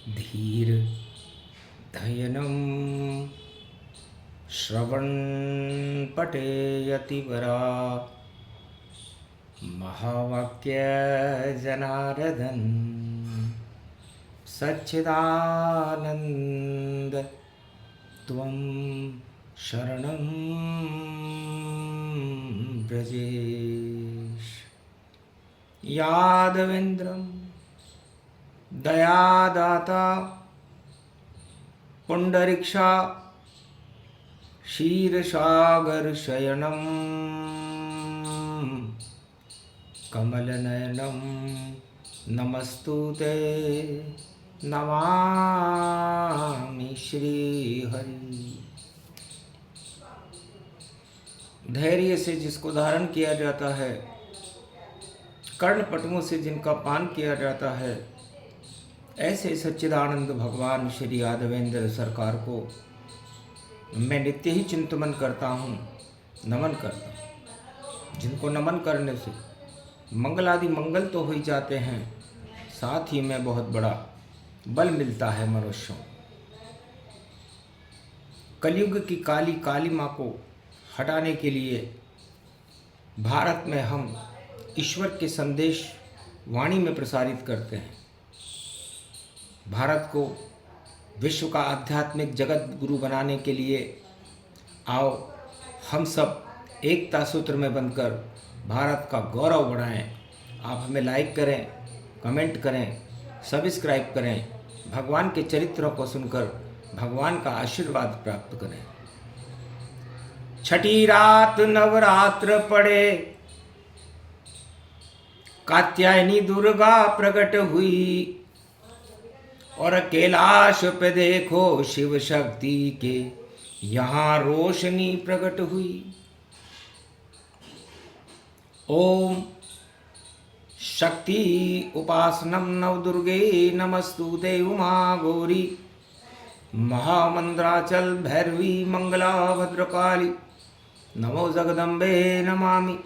धीर धयनं श्रवणपटेयतिवरा महावाक्य जनार्दन सच्चिदानंद त्वं शरणं व्रजेश। यादवेन्द्रं दयादाता पुंडरीक्षा क्षीरसागर शयनं कमलनयनं नमस्तुते नमामि श्रीहरि। धैर्य से जिसको धारण किया जाता है, कर्णपटुओं से जिनका पान किया जाता है, ऐसे सच्चिदानंद भगवान श्री यादवेंद्र सरकार को मैं नित्य ही चिंतन करता हूँ, नमन करता हूँ। जिनको नमन करने से मंगल आदि मंगल तो हो ही जाते हैं, साथ ही में बहुत बड़ा बल मिलता है मनुष्यों। कलयुग की काली काली माँ को हटाने के लिए भारत में हम ईश्वर के संदेश वाणी में प्रसारित करते हैं। भारत को विश्व का आध्यात्मिक जगत गुरु बनाने के लिए आओ हम सब एकता सूत्र में बनकर भारत का गौरव बढ़ाएं। आप हमें लाइक करें, कमेंट करें, सब्सक्राइब करें, भगवान के चरित्रों को सुनकर भगवान का आशीर्वाद प्राप्त करें। छठी रात नवरात्र पड़े, कात्यायनी दुर्गा प्रकट हुई और कैलाश पे देखो शिव शक्ति के यहाँ रोशनी प्रकट हुई। ओम शक्ति उपासनम नवदुर्गे नमस्तुते उमा गौरी महामंद्राचल भैरवी मंगला भद्रकाली नमो जगदम्बे नमामि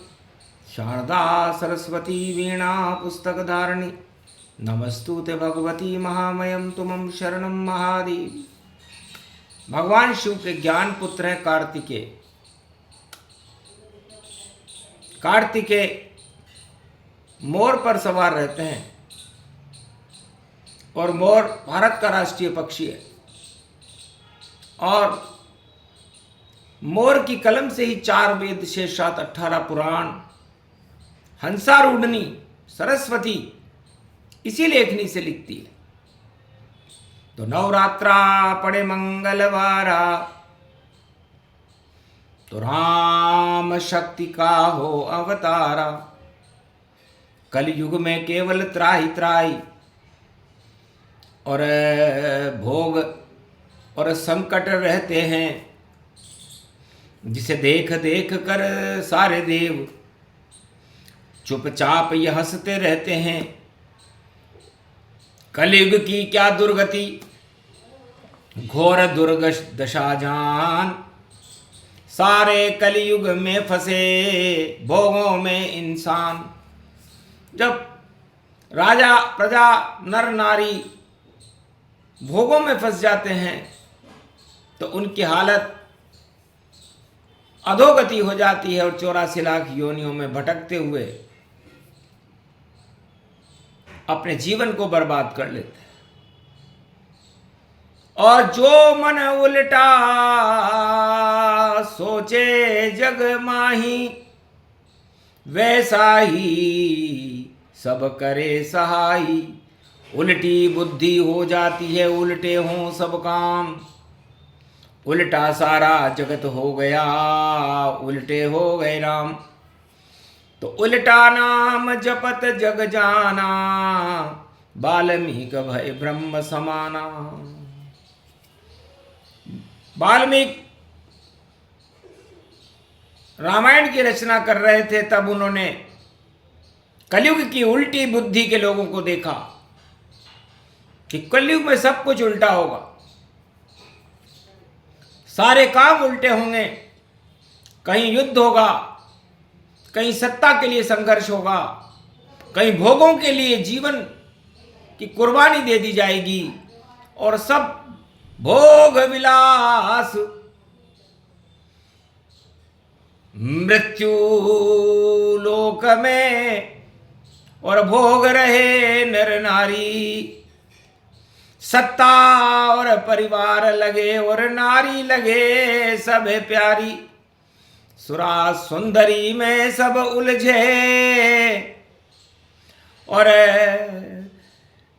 शारदा सरस्वती वीणा पुस्तकधारिणी नमस्तुते भगवती महामयम तुमं शरणं महादेवी। भगवान शिव के ज्ञान पुत्र हैं कार्तिकेय। कार्तिकेय मोर पर सवार रहते हैं और मोर भारत का राष्ट्रीय पक्षी है और मोर की कलम से ही 4 वेद, 6, 7, 18 पुराण, हंसारूढ़नी सरस्वती इसी लेखनी से लिखती है। तो नवरात्रा पड़े मंगलवारा, तो राम शक्ति का हो अवतारा। कलयुग में केवल त्राही त्राही और भोग और संकट रहते हैं, जिसे देख देख कर सारे देव चुपचाप ये हंसते रहते हैं। कलयुग की क्या दुर्गति, घोर दुर्दशा जान, सारे कलयुग में फंसे भोगों में इंसान। जब राजा प्रजा नर नारी भोगों में फंस जाते हैं तो उनकी हालत अधोगति हो जाती है और 84 लाख योनियों में भटकते हुए अपने जीवन को बर्बाद कर लेते हैं। और जो मन उल्टा सोचे जग माही, वैसा ही सब करे सहाई। उल्टी बुद्धि हो जाती है, उल्टे हों सब काम, उल्टा सारा जगत हो गया, उल्टे हो गए राम। तो उल्टा नाम जपत जग जाना, वाल्मीकि भय ब्रह्म समाना। वाल्मीकि रामायण की रचना कर रहे थे, तब उन्होंने कलयुग की उल्टी बुद्धि के लोगों को देखा कि कलयुग में सब कुछ उल्टा होगा, सारे काम उल्टे होंगे, कहीं युद्ध होगा, कहीं सत्ता के लिए संघर्ष होगा, कहीं भोगों के लिए जीवन की कुर्बानी दे दी जाएगी, और सब भोग विलास, मृत्यु लोक में और भोग रहे नर नारी। सत्ता और परिवार लगे और नारी लगे सब प्यारी। सुरा सुंदरी में सब उलझे और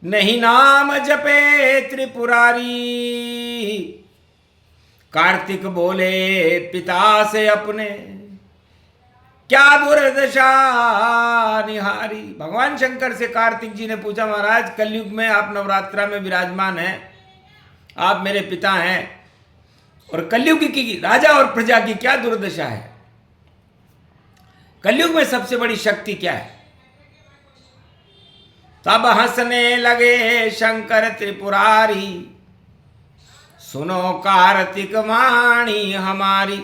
नहीं नाम जपे त्रिपुरारी। कार्तिक बोले पिता से अपने, क्या दुर्दशा निहारी। भगवान शंकर से कार्तिक जी ने पूछा, महाराज कलयुग में आप नवरात्रा में विराजमान हैं, आप मेरे पिता हैं, और कलयुग की राजा और प्रजा की क्या दुर्दशा है। कलयुग में सबसे बड़ी शक्ति क्या है। तब हंसने लगे शंकर त्रिपुरारी, सुनो कार्तिक वाणी हमारी।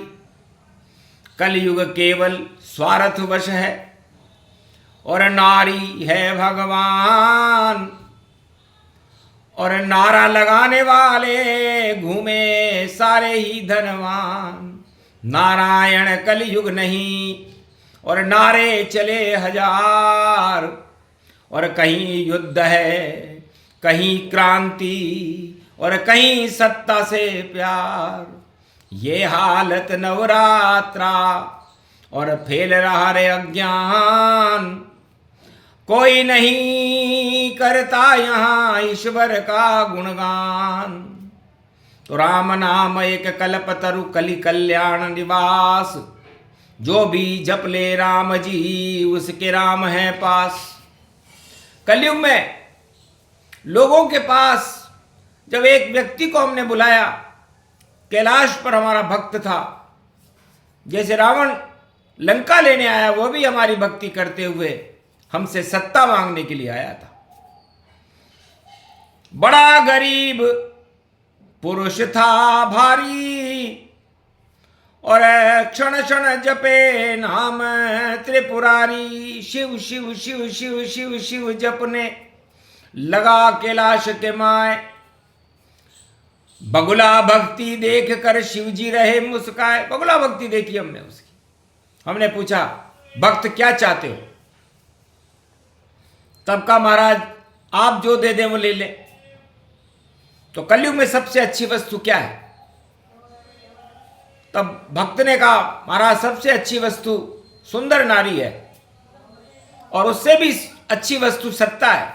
कलयुग केवल स्वार्थ वश है और नारी है भगवान, और नारा लगाने वाले घूमे सारे ही धनवान। नारायण कलयुग नहीं और नारे चले हजार, और कहीं युद्ध है कहीं क्रांति और कहीं सत्ता से प्यार। ये हालत नवरात्रा और फैल रहा रे अज्ञान। कोई नहीं करता यहाँ ईश्वर का गुणगान। तो राम नाम एक कल्पतरु कलि कल्याण निवास। जो भी जप ले राम जी उसके राम है पास। कलयुग में लोगों के पास जब एक व्यक्ति को हमने बुलाया, कैलाश पर हमारा भक्त था, जैसे रावण लंका लेने आया वो भी हमारी भक्ति करते हुए हमसे सत्ता मांगने के लिए आया था। बड़ा गरीब पुरुष था भारी, और क्षण क्षण जपे नाम त्रिपुरारी। शिव शिव शिव शिव शिव शिव जपने लगा कैलाश के माए। बगुला भक्ति देख कर शिव जी रहे मुस्काए। बगुला भक्ति देखी हमने उसकी। हमने पूछा, भक्त क्या चाहते हो। तब कहा, महाराज आप जो दे दें वो ले ले। तो कलयुग में सबसे अच्छी वस्तु क्या है। तब भक्त ने कहा, महाराज सबसे अच्छी वस्तु सुंदर नारी है, और उससे भी अच्छी वस्तु सत्ता है,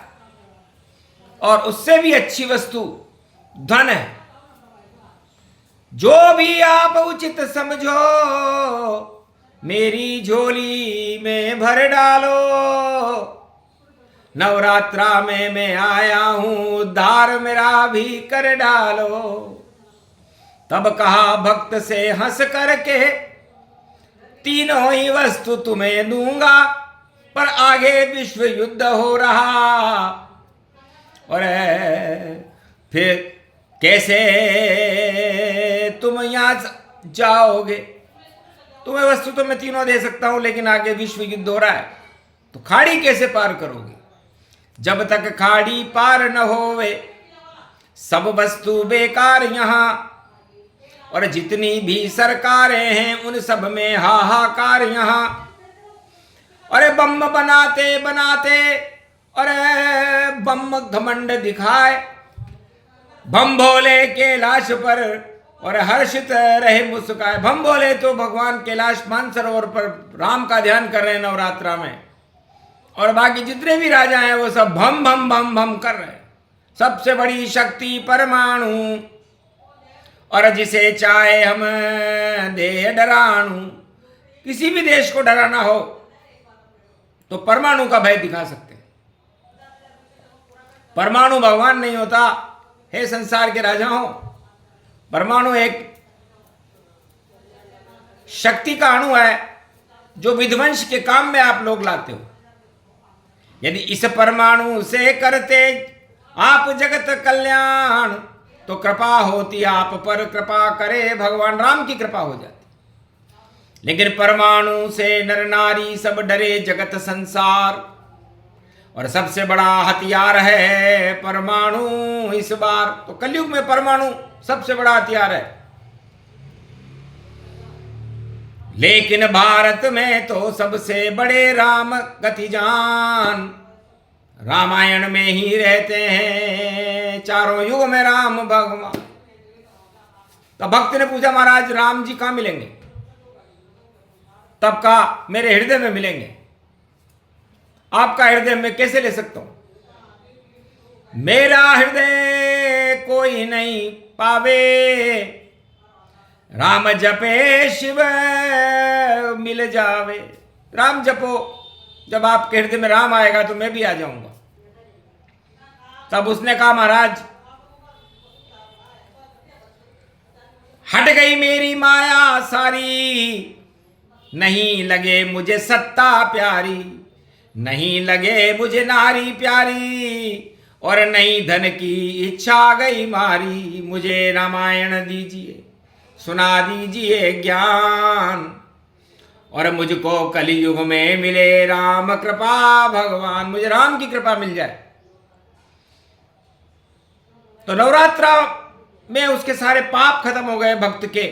और उससे भी अच्छी वस्तु धन है। जो भी आप उचित समझो मेरी झोली में भर डालो। नवरात्रा में मैं आया हूं, उद्धार मेरा भी कर डालो। तब कहा भक्त से हंस करके, तीनों ही वस्तु तुम्हें दूंगा, पर आगे विश्व युद्ध हो रहा, और फिर कैसे तुम यहां जाओगे। तुम्हें वस्तु तो मैं तीनों दे सकता हूं, लेकिन आगे विश्व युद्ध हो रहा है, तो खाड़ी कैसे पार करोगे। जब तक खाड़ी पार न होवे सब वस्तु बेकार यहां, और जितनी भी सरकारें हैं उन सब में हाहाकार यहां। अरे बम बनाते बनाते, अरे बम घमंड दिखाए, बम भोले कैलाश पर और हर्षित रहे मुस्काए। बम भोले तो भगवान कैलाश मानसरोवर पर राम का ध्यान कर रहे हैं नवरात्रा में, और बाकी जितने भी राजा हैं वो सब भम भम भम भम कर रहे हैं। सबसे बड़ी शक्ति परमाणु, और जिसे चाहे हम दे डराणु। किसी भी देश को डराना हो तो परमाणु का भय दिखा सकते हैं। परमाणु भगवान नहीं होता। हे संसार के राजाओं, परमाणु एक शक्ति का अणु है जो विध्वंस के काम में आप लोग लाते हो। यदि इस परमाणु से करते आप जगत कल्याण, तो कृपा होती आप पर, कृपा करे भगवान राम की कृपा हो जाती। लेकिन परमाणु से नर नारी सब डरे जगत संसार, और सबसे बड़ा हथियार है परमाणु इस बार। तो कलयुग में परमाणु सबसे बड़ा हथियार है। लेकिन भारत में तो सबसे बड़े राम गति जान, रामायण में ही रहते हैं चारों युग में राम भगवान। तब भक्त ने पूछा, महाराज राम जी कहां मिलेंगे? तब कहा, मेरे हृदय में मिलेंगे। आपका हृदय में कैसे ले सकता हूं? मेरा हृदय कोई नहीं पावे, राम जपे शिव मिल जावे। राम जपो, जब आपके हृदय में राम आएगा तो मैं भी आ जाऊंगा। तब उसने कहा, महाराज हट गई मेरी माया सारी, नहीं लगे मुझे सत्ता प्यारी, नहीं लगे मुझे नारी प्यारी, और नहीं धन की इच्छा गई मारी। मुझे रामायण दीजिए, सुना दीजिए ज्ञान, और मुझको कलयुग में मिले राम कृपा भगवान। मुझे राम की कृपा मिल जाए। तो नवरात्रा में उसके सारे पाप खत्म हो गए भक्त के।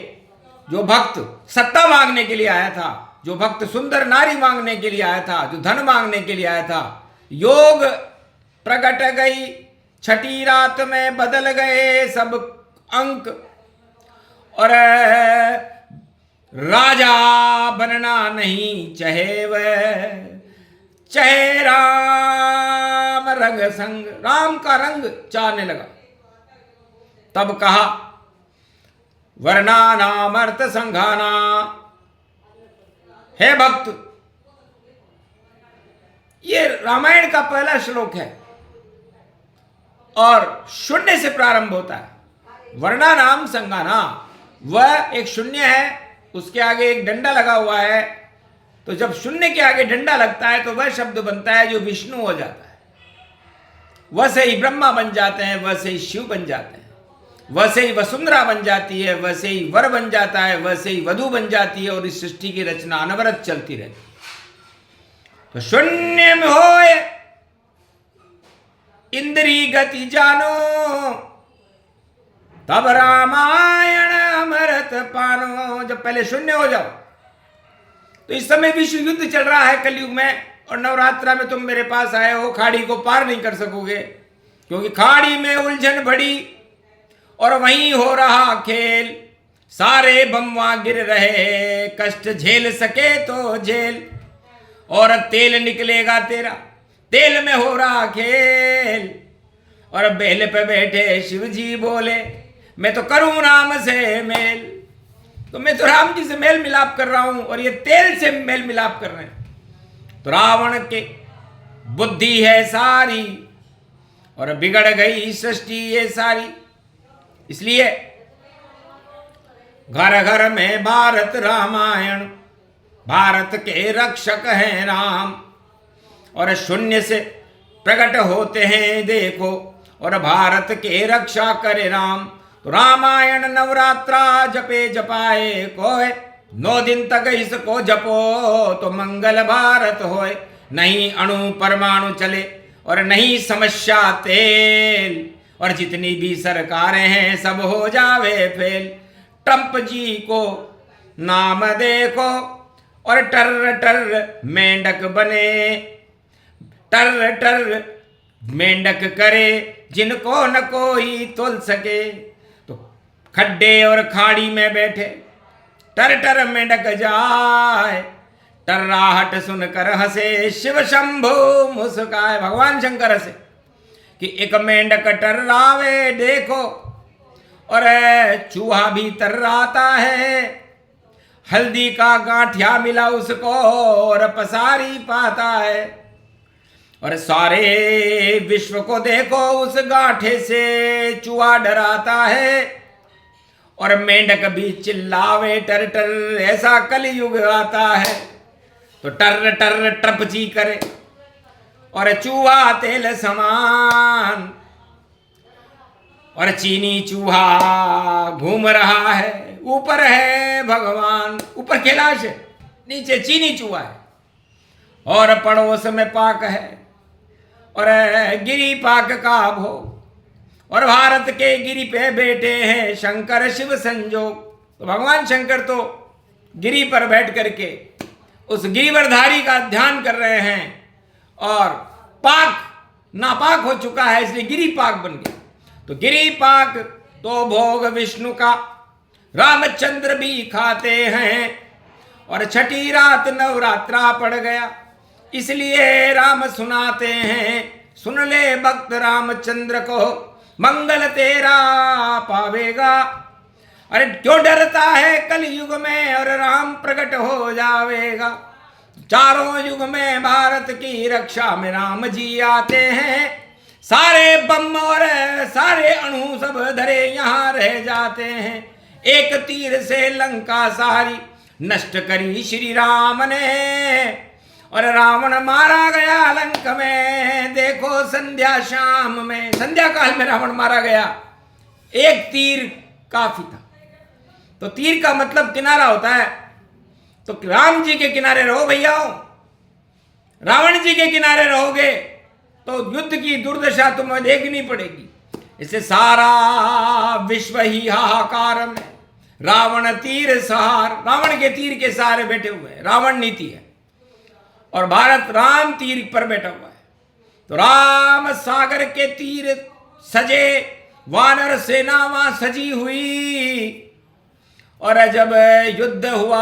जो भक्त सत्ता मांगने के लिए आया था, जो भक्त सुंदर नारी मांगने के लिए आया था, जो धन मांगने के लिए आया था, योग प्रकट गई छठी रात में, बदल गए सब अंक, और राजा बनना नहीं चाहे वह, चाहे राम रंग संग, राम का रंग चाहने लगा। तब कहा, वरना नामर्थ संघाना। हे भक्त, ये रामायण का पहला श्लोक है और शून्य से प्रारंभ होता है। वर्णा नाम संगाना, वह एक शून्य है, उसके आगे एक डंडा लगा हुआ है। तो जब शून्य के आगे डंडा लगता है तो वह शब्द बनता है जो विष्णु हो जाता है। वह से ही ब्रह्मा बन जाते हैं, वह से ही शिव बन जाते हैं, वह से ही वसुंधरा बन जाती है, वह से ही वर बन जाता है, वह से ही वधु बन जाती है, और इस सृष्टि की रचना अनवरत चलती रहती है। तो शून्य में होए इंद्री गति जानो, तब रामायण अमृत पानो। जब पहले शून्य हो जाओ, तो इस समय विश्व युद्ध चल रहा है कलयुग में, और नवरात्रा में तुम मेरे पास आए हो, खाड़ी को पार नहीं कर सकोगे, क्योंकि खाड़ी में उलझन बड़ी और वहीं हो रहा खेल। सारे बम वहां गिर रहे, कष्ट झेल सके तो झेल, और तेल निकलेगा तेरा, तेल में हो रहा खेल। और बेल पे बैठे शिव जी बोले, मैं तो करूं राम से मेल। तो मैं तो राम जी से मेल मिलाप कर रहा हूं, और ये तेल से मेल मिलाप कर रहे हैं। तो रावण के बुद्धि है सारी, और बिगड़ गई सृष्टि ये सारी। इसलिए घर घर में भारत रामायण, भारत के रक्षक हैं राम, और शून्य से प्रकट होते हैं देखो, और भारत के रक्षा करे राम। तो रामायण नवरात्रा जपे जपाए कोय, 9 दिन तक इसको जपो तो मंगल भारत होए। नहीं अणु परमाणु चले, और नहीं समस्या तेल, और जितनी भी सरकारें हैं सब हो जावे फेल। ट्रंप जी को नाम देखो, और टर टर मेंढक बने, टर टर मेंढक करे जिनको न कोई तोल सके। तो खड्डे और खाड़ी में बैठे टर टर मेंढक जाए, टर्राहट सुनकर हंसे शिव शंभु मुस्काए। भगवान शंकर हंसे कि एक मेंढक टर्रावे देखो, और चूहा भी तर्राता है, हल्दी का गांठिया मिला उसको और पसारी पाता है। और सारे विश्व को देखो उस गांठे से चूहा डराता है, और मेंढक भी चिल्लावे टर टर, ऐसा कलयुग आता है। तो टर टर ट्रप जी करे, और चूहा तेल समान, और चीनी चूहा घूम रहा है। ऊपर है भगवान, ऊपर कैलाश है, नीचे चीनी चूहा है, और पड़ोस में पाक है। और गिरी पाक का भोग। और भारत के गिरी पे बैठे हैं शंकर शिव संजोग। तो भगवान शंकर तो गिरी पर बैठ करके उस गिरिवरधारी का ध्यान कर रहे हैं और पाक नापाक हो चुका है, इसलिए गिरी पाक बन गया। तो गिरी पाक तो भोग विष्णु का रामचंद्र भी खाते हैं। और छठी रात नवरात्रा पड़ गया, इसलिए राम सुनाते हैं, सुन ले भक्त रामचंद्र को मंगल तेरा पावेगा। अरे क्यों डरता है कलयुग में और राम प्रकट हो जावेगा। चारों युग में भारत की रक्षा में राम जी आते हैं। सारे बम और सारे अणु सब धरे यहाँ रह जाते हैं। एक तीर से लंका सारी नष्ट करी श्री राम ने। और रावण मारा गया लंक में, देखो संध्या शाम में, संध्या काल में रावण मारा गया। एक तीर काफी था। तो तीर का मतलब किनारा होता है। तो राम जी के किनारे रहो भैया, रावण जी के किनारे रहोगे तो युद्ध की दुर्दशा तुम्हें देखनी पड़ेगी। इससे सारा विश्व ही हाहाकार में, रावण तीर सहार, रावण के तीर के सहारे बैठे हुए हैं, रावण नीति है और भारत राम तीर पर बैठा हुआ है। तो राम सागर के तीर सजे, वानर सेना वहां सजी हुई। और जब युद्ध हुआ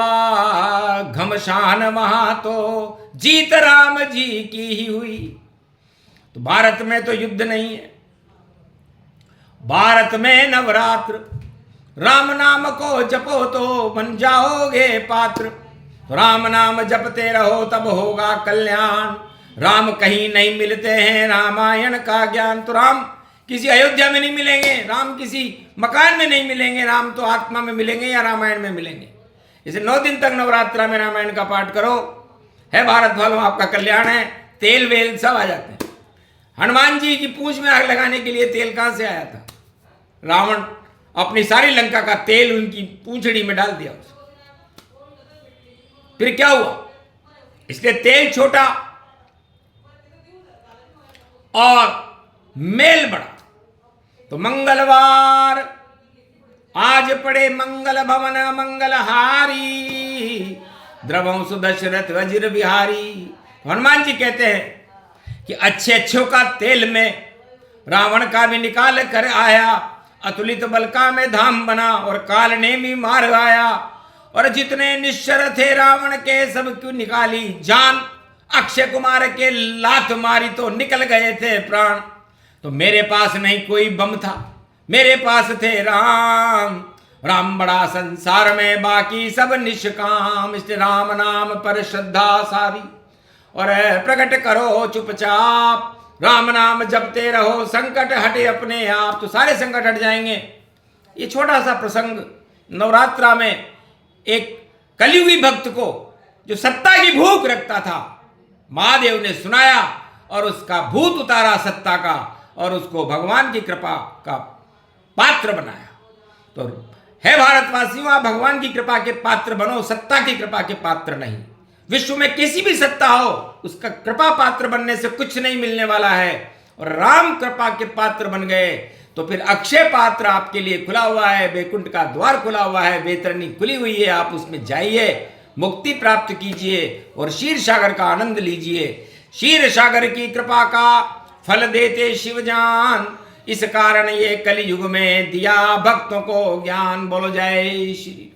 घमसान वहां तो जीत राम जी की ही हुई। तो भारत में तो युद्ध नहीं है, भारत में नवरात्र, राम नाम को जपो तो बन जाओगे पात्र। तो राम नाम जपते रहो तब होगा कल्याण। राम कहीं नहीं मिलते हैं रामायण का ज्ञान। तो राम किसी अयोध्या में नहीं मिलेंगे, राम किसी मकान में नहीं मिलेंगे, राम तो आत्मा में मिलेंगे या रामायण में मिलेंगे। इसे 9 दिन तक नवरात्रा में रामायण का पाठ करो, है भारत वालों आपका कल्याण है। तेल वेल सब आ जाते हैं। हनुमान जी की पूंछ में आग लगाने के लिए तेल कहां से आया था? रावण अपनी सारी लंका का तेल उनकी पूंछड़ी में डाल दिया। फिर क्या हुआ? इसलिए तेल छोटा और मेल बड़ा। तो मंगलवार आज पड़े मंगल भवन मंगलहारी, द्रवंशु दशरथ वज्र बिहारी। हनुमान जी कहते हैं कि अच्छे अच्छों का तेल में रावण का भी निकाल कर आया, अतुलित बल का में धाम बना और काल ने भी मार आया। और जितने निश्चर थे रावण के सब क्यों निकाली जान, अक्षय कुमार के लात मारी तो निकल गए थे प्राण। तो मेरे पास नहीं कोई बम था, मेरे पास थे राम। राम बड़ा संसार में बाकी सब निष्काम, इसलिए राम नाम पर श्रद्धा सारी। और प्रकट करो चुपचाप, राम नाम जपते रहो, संकट हटे अपने आप। तो सारे संकट हट जाएंगे। ये छोटा सा प्रसंग नवरात्रा में एक कलियुगी भक्त को जो सत्ता की भूख रखता था, महादेव ने सुनाया और उसका भूत उतारा सत्ता का और उसको भगवान की कृपा का पात्र बनाया। तो है भारतवासियों, आप भगवान की कृपा के पात्र बनो, सत्ता की कृपा के पात्र नहीं। विश्व में किसी भी सत्ता हो, उसका कृपा पात्र बनने से कुछ नहीं मिलने वाला है। और राम कृपा के पात्र बन गए तो फिर अक्षय पात्र आपके लिए खुला हुआ है, वैकुंठ का द्वार खुला हुआ है, वैतरणी खुली हुई है। आप उसमें जाइए, मुक्ति प्राप्त कीजिए और क्षीर सागर का आनंद लीजिए। क्षीर सागर की कृपा का फल देते शिवजान, इस कारण ये कलयुग में दिया भक्तों को ज्ञान। बोलो जय श्री।